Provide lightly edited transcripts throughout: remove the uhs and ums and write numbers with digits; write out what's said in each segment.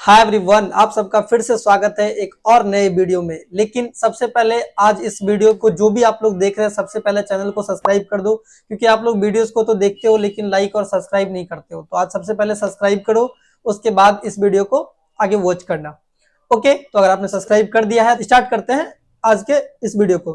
Hi everyone, आप सबका फिर से स्वागत है एक और नए वीडियो में। लेकिन सबसे पहले आज इस वीडियो को जो भी आप लोग देख रहे हैं, सबसे पहले चैनल को सब्सक्राइब कर दो, क्योंकि आप लोग वीडियोस को तो देखते हो लेकिन लाइक और सब्सक्राइब नहीं करते हो। तो आज सबसे पहले सब्सक्राइब करो, उसके बाद इस वीडियो को आगे वॉच करना। ओके, तो अगर आपने सब्सक्राइब कर दिया है तो स्टार्ट करते हैं आज के इस वीडियो को।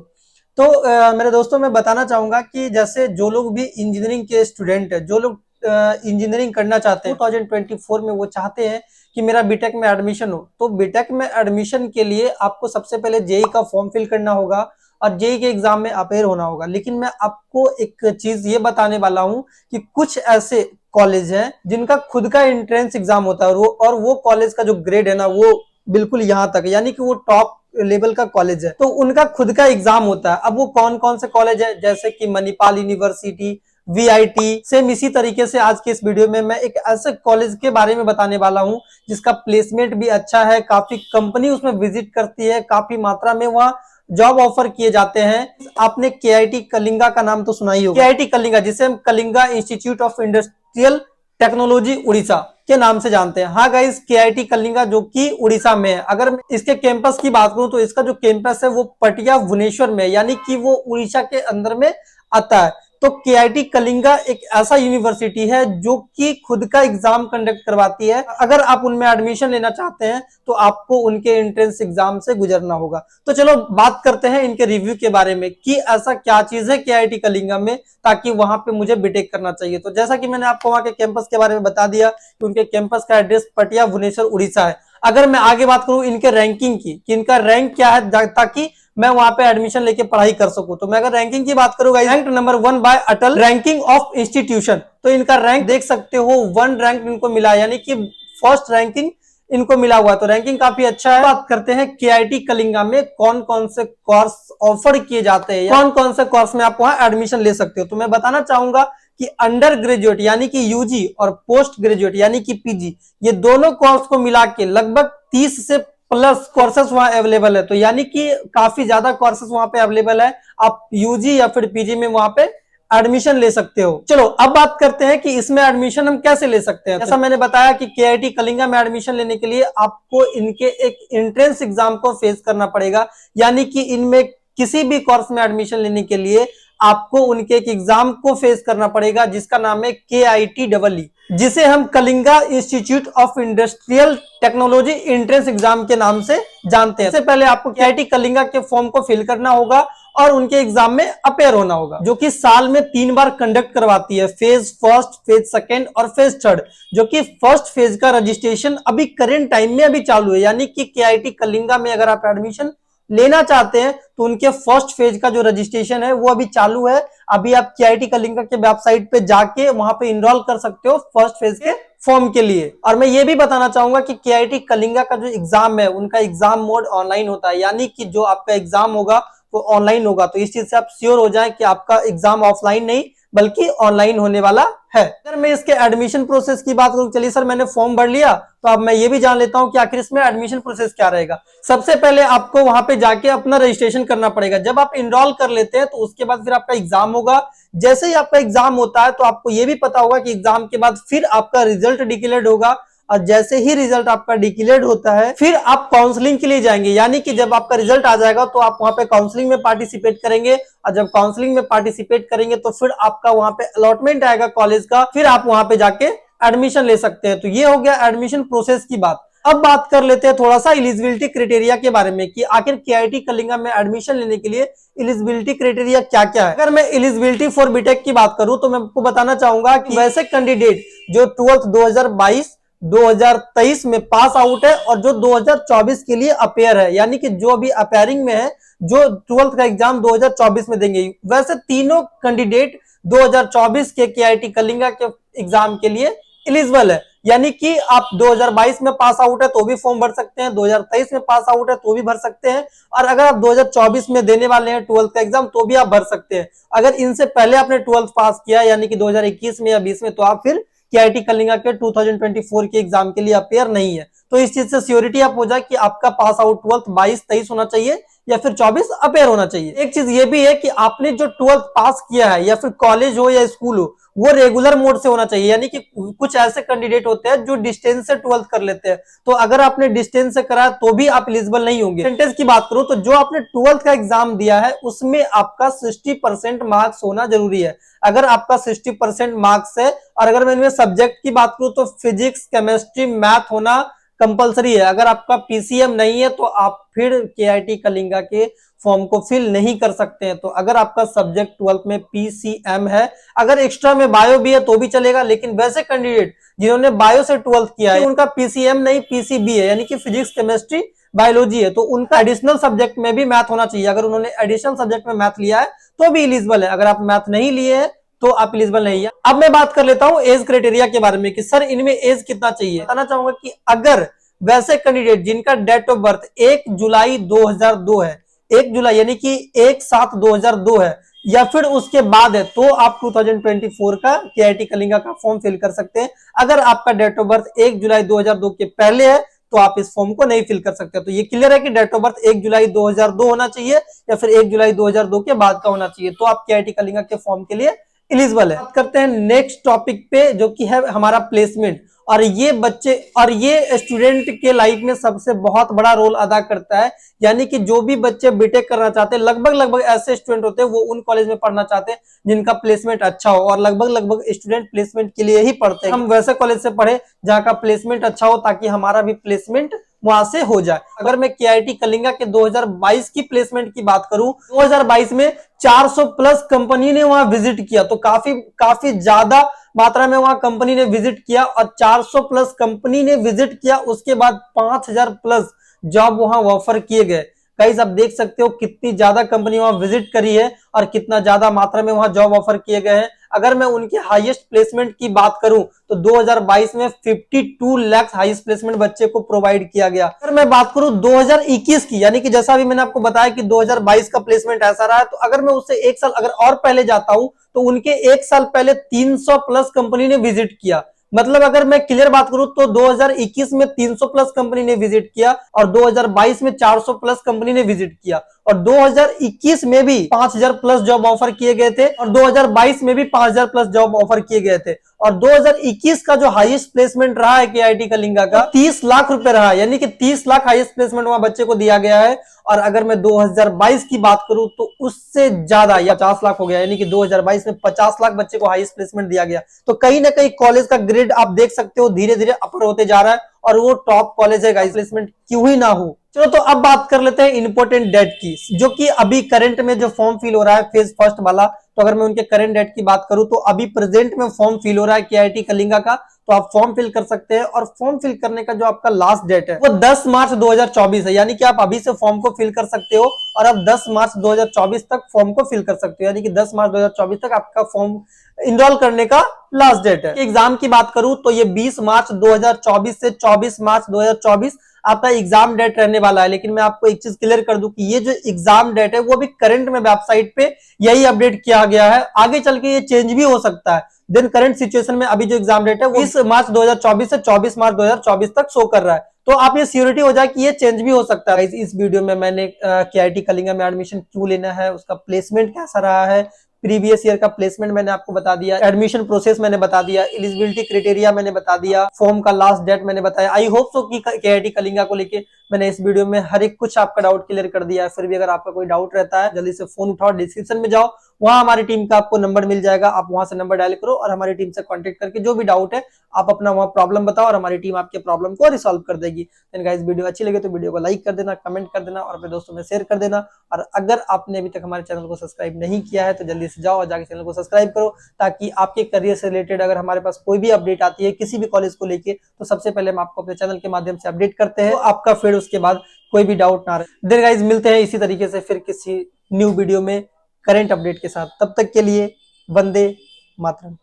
तो मेरे दोस्तों, मैं बताना चाहूंगा कि जैसे जो लोग भी इंजीनियरिंग के स्टूडेंट है, जो लोग इंजीनियरिंग करना चाहते हैं 2024 में, वो चाहते हैं कि मेरा बीटेक में एडमिशन हो, तो बीटेक में एडमिशन के लिए आपको सबसे पहले जेई का फॉर्म फिल करना होगा और जेई के एग्जाम में अपेयर होना होगा। लेकिन मैं आपको एक चीज ये बताने वाला हूं कि कुछ ऐसे कॉलेज हैं जिनका खुद का एंट्रेंस एग्जाम होता है और वो कॉलेज का जो ग्रेड है ना, वो बिल्कुल यहाँ तक, यानी कि वो टॉप लेवल का कॉलेज है, तो उनका खुद का एग्जाम होता है। अब वो कौन कौन से कॉलेज है, जैसे कि मणिपाल यूनिवर्सिटी, वीआईटी। सेम इसी तरीके से आज के इस वीडियो में मैं एक ऐसे कॉलेज के बारे में बताने वाला हूं जिसका प्लेसमेंट भी अच्छा है, काफी कंपनी उसमें विजिट करती है, काफी मात्रा में वहां जॉब ऑफर किए जाते हैं। आपने केआईटी कलिंगा का नाम तो सुना ही होगा। केआईटी कलिंगा, जिसे हम Kalinga institute of industrial technology Orissa के नाम से जानते हैं। हाँ गाइस, केआईटी कलिंगा जो कि उड़ीसा में है। अगर मैं इसके कैंपस की बात करूं तो इसका जो कैंपस है वो पटिया भुवनेश्वर में, यानी कि वो उड़ीसा के अंदर में आता है। तो केआईटी कलिंगा एक ऐसा यूनिवर्सिटी है जो कि खुद का एग्जाम कंडक्ट करवाती है। अगर आप उनमें एडमिशन लेना चाहते हैं तो आपको उनके एंट्रेंस एग्जाम से गुजरना होगा। तो चलो बात करते हैं इनके रिव्यू के बारे में कि ऐसा क्या चीज है केआईटी कलिंगा में ताकि वहां पे मुझे बीटेक करना चाहिए। तो जैसा कि मैंने आपको वहां के कैंपस के बारे में बता दिया कि उनके कैंपस का एड्रेस पटिया भुवनेश्वर उड़ीसा है। अगर मैं आगे बात करूं इनके रैंकिंग की कि इनका रैंक क्या है ताकि मैं वहां पे एडमिशन लेके पढ़ाई कर सकूं, तो मैं अगर रैंकिंग की बात करूंगा, rank number 1 by Atal ranking of institution. तो इनका रैंक देख सकते हो 1 रैंक इनको मिला, यानी कि फर्स्ट रैंकिंग इनको मिला हुआ। तो रैंकिंग काफी अच्छा है। बात करते हैं केआईटी कलिंगा में कौन कौन से कोर्स ऑफर किए जाते हैं, कौन कौन से कोर्स में आप वहां एडमिशन ले सकते हो। तो मैं बताना चाहूंगा कि अंडर ग्रेजुएट यानी कि यूजी और पोस्ट ग्रेजुएट यानी कि पीजी, ये दोनों कोर्स को मिला के लगभग 30 से प्लस कोर्सेस वहां अवेलेबल है। तो यानी कि काफी ज्यादा कोर्सेस वहां पे अवेलेबल है। आप यूजी या फिर पीजी में वहां पे एडमिशन ले सकते हो। चलो अब बात करते हैं कि इसमें एडमिशन हम कैसे ले सकते हैं। जैसा मैंने बताया कि केआईटी कलिंगा में एडमिशन लेने के लिए आपको इनके एक एंट्रेंस एग्जाम को फेस करना पड़ेगा, यानी कि इनमें किसी भी कोर्स में एडमिशन लेने के लिए आपको उनके एक एग्जाम को फेस करना पड़ेगा जिसका नाम है KITEE, जिसे हम Kalinga institute of industrial technology entrance exam के नाम से जानते हैं। इससे पहले आपको KIT कलिंगा के फॉर्म को फिल करना होगा और उनके एग्जाम में अपेयर होना होगा, जो कि साल में 3 बार कंडक्ट करवाती है। फेज फर्स्ट, फेज सेकेंड और फेज थर्ड, जो कि फर्स्ट फेज का रजिस्ट्रेशन अभी करेंट टाइम में अभी चालू है। यानी कि KIT कलिंगा में अगर आप एडमिशन लेना चाहते हैं तो उनके फर्स्ट फेज का जो रजिस्ट्रेशन है वो अभी चालू है। अभी आप KIT कलिंगा के वेबसाइट पे जाके वहां पे इनरोल कर सकते हो फर्स्ट फेज के फॉर्म के लिए। और मैं ये भी बताना चाहूंगा कि KIT कलिंगा का जो एग्जाम है, उनका एग्जाम मोड ऑनलाइन होता है, यानी कि जो आपका एग्जाम होगा वो ऑनलाइन होगा। तो इस चीज से आप श्योर हो जाएं कि आपका एग्जाम ऑफलाइन नहीं बल्कि ऑनलाइन होने वाला है। अगर मैं इसके एडमिशन प्रोसेस की बात करूं, चलिए सर मैंने फॉर्म भर लिया, तो अब मैं ये भी जान लेता हूं कि आखिर इसमें एडमिशन प्रोसेस क्या रहेगा। सबसे पहले आपको वहां पे जाके अपना रजिस्ट्रेशन करना पड़ेगा। जब आप इनरोल कर लेते हैं तो उसके बाद फिर आपका एग्जाम होगा। जैसे ही आपका एग्जाम होता है तो आपको ये भी पता होगा कि एग्जाम के बाद फिर आपका रिजल्ट डिक्लेयर्ड होगा, और जैसे ही रिजल्ट आपका डिक्लेयर्ड होता है फिर आप काउंसलिंग के लिए जाएंगे। यानी कि जब आपका रिजल्ट आ जाएगा तो आप वहां पे काउंसलिंग में पार्टिसिपेट करेंगे, और जब काउंसलिंग में पार्टिसिपेट करेंगे तो फिर आपका वहां पे अलॉटमेंट आएगा कॉलेज का, फिर आप वहां पे जाके एडमिशन ले सकते हैं। तो ये हो गया एडमिशन प्रोसेस की बात। अब बात कर लेते हैं थोड़ा सा एलिजिबिलिटी क्राइटेरिया के बारे में कि आखिर KIT कलिंगा में एडमिशन लेने के लिए एलिजिबिलिटी क्राइटेरिया क्या क्या है। अगर मैं एलिजिबिलिटी फॉर बीटेक की बात करूं तो मैं आपको बताना चाहूंगा कि वैसे कैंडिडेट जो 12th 2023 में पास आउट है और जो 2024 के लिए अपेयर है, यानी कि जो अभी अपेयरिंग में है, जो 12th का एग्जाम 2024 में देंगे, वैसे तीनों कैंडिडेट 2024 के KIT कलिंगा के एग्जाम के लिए एलिजिबल है। यानी कि आप 2022 में पास आउट है तो भी फॉर्म भर सकते हैं, 2023 में पास आउट है तो भी भर सकते हैं, और अगर आप 2024 में देने वाले हैं 12th का एग्जाम तो भी आप भर सकते हैं। अगर इनसे पहले आपने 12th पास किया यानी कि 2021 में या 20 में, तो आप फिर KIT कलिंगा के 2024 के एग्जाम के लिए अपेयर नहीं है। तो इस चीज से श्योरिटी आप हो जाए कि आपका पास आउट 12th 22-23 होना चाहिए, या फिर 24 अपेयर होना चाहिए। एक चीज ये भी है कि आपने जो 12th पास किया है या फिर कॉलेज हो या स्कूल हो वो रेगुलर मोड से होना चाहिए। यानी कि कुछ ऐसे कैंडिडेट होते हैं जो डिस्टेंस से 12th कर लेते हैं, तो अगर आपने डिस्टेंस से करा तो भी आप एलिजिबल नहीं होंगे। परसेंटेज की बात करूं तो जो आपने 12th का एग्जाम दिया है उसमें आपका 60% मार्क्स होना जरूरी है। अगर आपका 60% मार्क्स है, और अगर मैं इनमें सब्जेक्ट की बात करूं तो फिजिक्स, केमिस्ट्री, मैथ होना कंपलसरी है। अगर आपका पीसीएम नहीं है तो आप फिर केआईटी कलिंगा के फॉर्म को फिल नहीं कर सकते हैं। तो अगर आपका सब्जेक्ट 12th में पीसीएम है, अगर एक्स्ट्रा में बायो भी है तो भी चलेगा, लेकिन वैसे कैंडिडेट जिन्होंने बायो से 12th किया है उनका पीसीएम नहीं पीसीबी है, यानी कि फिजिक्स, केमिस्ट्री, बायोलॉजी है, तो उनका एडिशनल सब्जेक्ट में भी मैथ होना चाहिए। अगर उन्होंने एडिशनल सब्जेक्ट में मैथ लिया है तो भी एलिजिबल है। अगर आप मैथ नहीं लिए हैं तो आप एलिजिबल नहीं है। अब मैं बात कर लेता हूं एज क्राइटेरिया के बारे में कि सर इनमें एज कितना चाहिए। बताना चाहूंगा कि अगर वैसे कैंडिडेट जिनका डेट ऑफ बर्थ 1 जुलाई 2002 है, 1 जुलाई यानी कि 1/7/2002 है या फिर उसके बाद है, तो आप 2024 का केआईटी कलिंगा का फॉर्म फिल कर सकते हैं। अगर आपका डेट ऑफ बर्थ 1 जुलाई 2002 के पहले है तो आप इस फॉर्म को नहीं फिल कर सकते। तो ये क्लियर है कि डेट ऑफ बर्थ 1 जुलाई 2002 होना चाहिए या फिर 1 जुलाई 2002 के बाद का होना चाहिए, तो आप केआईटी कलिंगा के फॉर्म के लिए एलिजिबल है। बात करते हैं नेक्स्ट टॉपिक पे जो कि है हमारा प्लेसमेंट। और ये बच्चे और ये स्टूडेंट के लाइफ में सबसे बहुत बड़ा रोल अदा करता है। यानी कि जो भी बच्चे बीटेक करना चाहते हैं, लगभग ऐसे स्टूडेंट होते हैं वो उन कॉलेज में पढ़ना चाहते हैं जिनका प्लेसमेंट अच्छा हो, और लगभग स्टूडेंट प्लेसमेंट के लिए ही पढ़ते हैं। हम वैसे कॉलेज से पढ़े जहां का प्लेसमेंट अच्छा हो ताकि हमारा भी प्लेसमेंट वहां से हो जाए। अगर मैं केआईटी कलिंगा के 2022 की प्लेसमेंट की बात करूं, 2022 में 400 प्लस कंपनी ने वहां विजिट किया, तो काफी ज्यादा मात्रा में वहां कंपनी ने विजिट किया, और 400 प्लस कंपनी ने विजिट किया, उसके बाद 5000 प्लस जॉब वहां ऑफर किए गए। गाइस आप देख सकते हो कितनी ज्यादा कंपनी वहां विजिट करी है और कितना ज्यादा मात्रा में वहां जॉब ऑफर किए गए हैं। अगर मैं उनके हाईएस्ट प्लेसमेंट की बात करूं तो 2022 में 52 लाख हाईएस्ट प्लेसमेंट बच्चे को प्रोवाइड किया गया। अगर मैं बात करूं 2021 की, यानी कि जैसा अभी मैंने आपको बताया कि 2022 का प्लेसमेंट ऐसा रहा है, तो अगर मैं उससे एक साल अगर और पहले जाता हूं तो उनके एक साल पहले 300 प्लस कंपनी ने विजिट किया। मतलब अगर मैं क्लियर बात करूं तो 2021 में 300 प्लस कंपनी ने विजिट किया और 2022 में 400 प्लस कंपनी ने विजिट किया, और 2021 में भी 5000 प्लस जॉब ऑफर किए गए थे और 2022 में भी 5000 प्लस जॉब ऑफर किए गए थे। और 2021 का जो हाईएस्ट प्लेसमेंट रहा है केआईटी कलिंगा का 30 लाख रुपए रहा है, यानी कि 30 लाख हाईएस्ट प्लेसमेंट वहां बच्चे को दिया गया है। और अगर मैं 2022 की बात करूं तो उससे ज्यादा या 50 लाख हो गया, यानी कि 2022 में 50 लाख बच्चे को हाईएस्ट प्लेसमेंट दिया गया। तो कहीं ना कहीं कॉलेज का ग्रेड आप देख सकते हो धीरे धीरे अपर होते जा रहा है, और वो टॉप कॉलेज है गाइस, प्लेसमेंट क्यों ही ना हो। चलो तो अब बात कर लेते हैं इंपोर्टेंट डेट की, जो कि अभी करंट में जो फॉर्म फिल हो रहा है फेज फर्स्ट वाला। तो अगर मैं उनके करंट डेट की बात करूं तो अभी प्रेजेंट में फॉर्म फिल हो रहा है केआईटी कलिंगा का, तो आप फॉर्म फिल कर सकते हैं। और फॉर्म फिल करने का जो आपका लास्ट डेट है वो 10 मार्च 2024 है, यानी कि आप अभी से फॉर्म को फिल कर सकते हो और आप 10 मार्च 2024 तक फॉर्म को फिल कर सकते हो, यानी कि 10 मार्च 2024 तक आपका फॉर्म इनरोल करने का लास्ट डेट है। एग्जाम की बात करूं तो ये 20 मार्च 2024 से 24 मार्च 2024 आपका एग्जाम डेट रहने वाला है। लेकिन मैं आपको एक चीज क्लियर कर दूं कि ये जो एग्जाम डेट है वो अभी करंट में वेबसाइट पे यही अपडेट किया गया है, आगे चल के ये चेंज भी हो सकता है। देन करंट सिचुएशन में अभी जो एग्जाम डेट है वो 20 मार्च 2024 से 24 मार्च 2024 तक शो कर रहा है, तो आप ये श्योरिटी हो जाए कि ये चेंज भी हो सकता है। इस वीडियो में मैंने केआईटी कलिंगा में एडमिशन क्यों लेना है, उसका प्लेसमेंट कैसा रहा है, प्रीवियस ईयर का प्लेसमेंट मैंने आपको बता दिया, एडमिशन प्रोसेस मैंने बता दिया, एलिजिबिलिटी क्राइटेरिया मैंने बता दिया, फॉर्म का लास्ट डेट मैंने बताया। आई होप सो कि केआईटी कलिंगा को लेके मैंने इस वीडियो में हर एक कुछ आपका डाउट क्लियर कर दिया है। फिर भी अगर आपका कोई डाउट रहता है जल्दी से फोन उठाओ, डिस्क्रिप्शन में जाओ, वहां हमारी टीम का आपको नंबर मिल जाएगा, आप वहां से नंबर डायल करो और हमारी टीम से कांटेक्ट करके जो भी डाउट है आप अपना वहां प्रॉब्लम बताओ और हमारी टीम आपके प्रॉब्लम को रिसॉल्व कर देगी। देन गाइस वीडियो अच्छी लगे तो वीडियो को लाइक कर देना, कमेंट कर देना और अपने दोस्तों में शेयर कर देना। और अगर आपने अभी तक हमारे चैनल को सब्सक्राइब नहीं किया है तो जल्दी से जाओ और जाके चैनल को सब्सक्राइब करो, ताकि आपके करियर से रिलेटेड अगर हमारे पास कोई भी अपडेट आती है किसी भी कॉलेज को लेके तो सबसे पहले हम आपको अपने चैनल के माध्यम से अपडेट करते हैं, तो आपका फिर उसके बाद कोई भी डाउट ना रहे। देन गाइस मिलते हैं इसी तरीके से फिर किसी न्यू वीडियो में करंट अपडेट के साथ, तब तक के लिए वंदे मातरम।